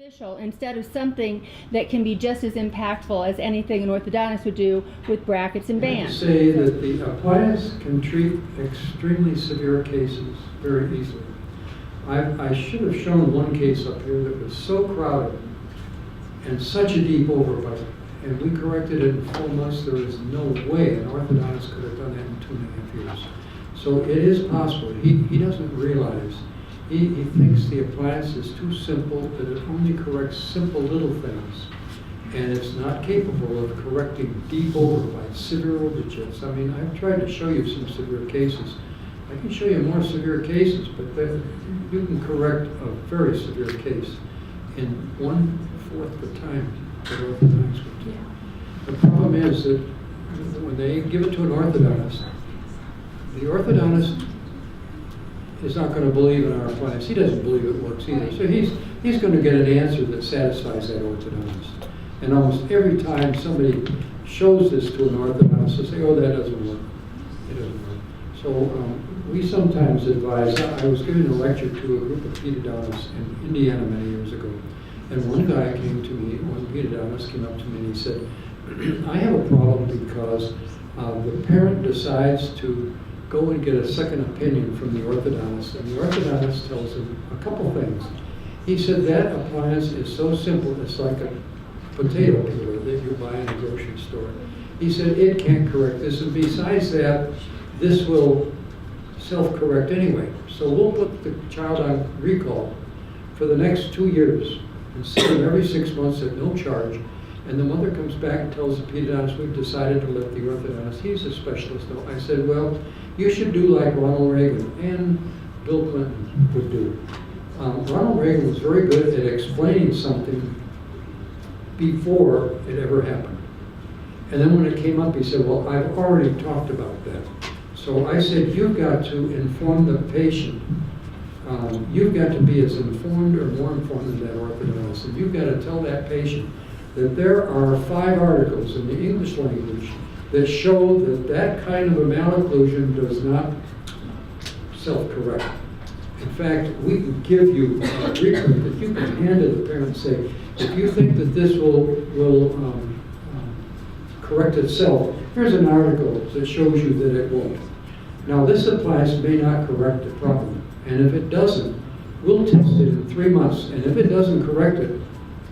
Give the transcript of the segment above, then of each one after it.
beneficial instead of something that can be just as impactful as anything an orthodontist would do with brackets and bands. I say that the appliance can treat extremely severe cases very easily. I should have shown one case up here that was so crowded and such a deep overbite, and we corrected it in 4 months. There is no way an orthodontist could have done that in 2.5 years. So it is possible. He doesn't realize. He thinks the appliance is too simple, that it only corrects simple little things, and it's not capable of correcting deep overbites, severe overjets. I mean, I've tried to show you some severe cases. I can show you more severe cases, but then you can correct a very severe case in 1/4 the time that orthodontics would do. The problem is that when they give it to an orthodontist, the orthodontist is not going to believe in our appliance. He doesn't believe it works either. So he's going to get an answer that satisfies that orthodontist. And almost every time somebody shows this to an orthodontist, they say, oh, that doesn't work. It doesn't work. So we sometimes advise. I was giving a lecture to a group of pedodontists in Indiana many years ago. And one guy came to me, one pedodontist came up to me and he said, I have a problem because the parent decides to go and get a second opinion from the orthodontist, and the orthodontist tells him a couple things. He said that appliance is so simple, it's like a potato peeler that you buy in a grocery store. He said it can't correct this, and besides that, this will self-correct anyway. So we'll put the child on recall for the next 2 years and see him every 6 months at no charge. And the mother comes back and tells the pedodontist, we've decided to let the orthodontist, he's a specialist though. I said, well, you should do like Ronald Reagan and Bill Clinton would do. Ronald Reagan was very good at explaining something before it ever happened. And then when it came up, he said, well, I've already talked about that. So I said, you've got to inform the patient. You've got to be as informed or more informed than that orthodontist. And you've got to tell that patient that there are 5 articles in the English language that show that that kind of a malocclusion does not self-correct. In fact, we can give you a reprint that you can hand to the parent and say, if you think that this will correct itself, here's an article that shows you that it won't. Now this appliance may not correct the problem, and if it doesn't, we'll test it in 3 months, and if it doesn't correct it,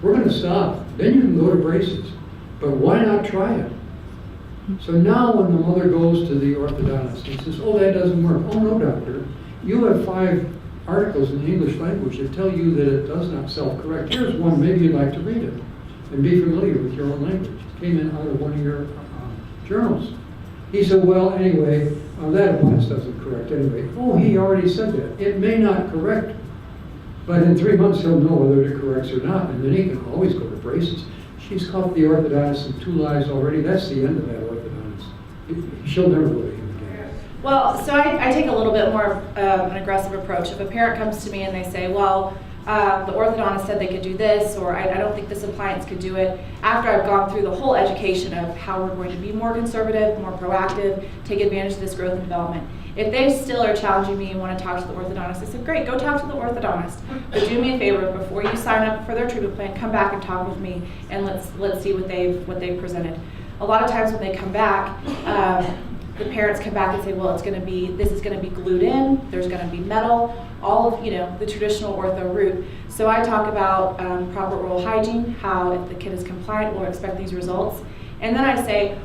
we're going to stop. Then you can go to braces. But why not try it? So now when the mother goes to the orthodontist and says, oh, that doesn't work. Oh, no, doctor. You have 5 articles in the English language that tell you that it does not self-correct. Here's one. Maybe you'd like to read it and be familiar with your own language. It came in out of one of your journals. He said, well, anyway, that appliance doesn't correct anyway. Oh, he already said that. It may not correct, but in 3 months he'll know whether it corrects or not, and then he can always go to braces. She's caught the orthodontist in 2 lies already. That's the end of that orthodontist. She'll never go to him again. Well, so I take a little bit more an aggressive approach. If a parent comes to me and they say, well, the orthodontist said they could do this, or I don't think this appliance could do it, after I've gone through the whole education of how we're going to be more conservative, more proactive, take advantage of this growth and development. If they still are challenging me and want to talk to the orthodontist, I said, great, go talk to the orthodontist. But do me a favor, before you sign up for their treatment plan, come back and talk with me, and let's see what they've presented. A lot of times when they come back, the parents come back and say, well, this is going to be glued in, there's going to be metal, all of the traditional ortho route. So I talk about proper oral hygiene, how if the kid is compliant, we'll expect these results. And then I say,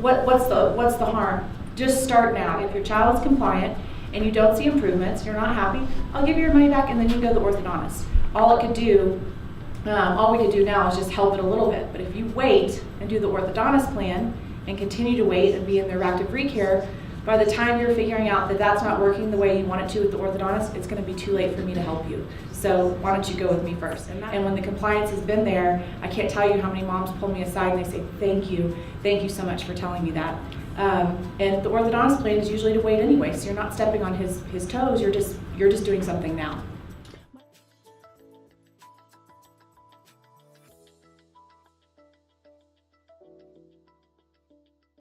what's the harm? Just start now. If your child is compliant and you don't see improvements, you're not happy, I'll give you your money back and then you go to the orthodontist. All we could do now is just help it a little bit. But if you wait and do the orthodontist plan and continue to wait and be in their active recare, by the time you're figuring out that that's not working the way you want it to with the orthodontist, it's going to be too late for me to help you. So why don't you go with me first? And when the compliance has been there, I can't tell you how many moms pull me aside and they say, thank you so much for telling me that. And the orthodontist plan is usually to wait anyway, so you're not stepping on his toes, you're just doing something now.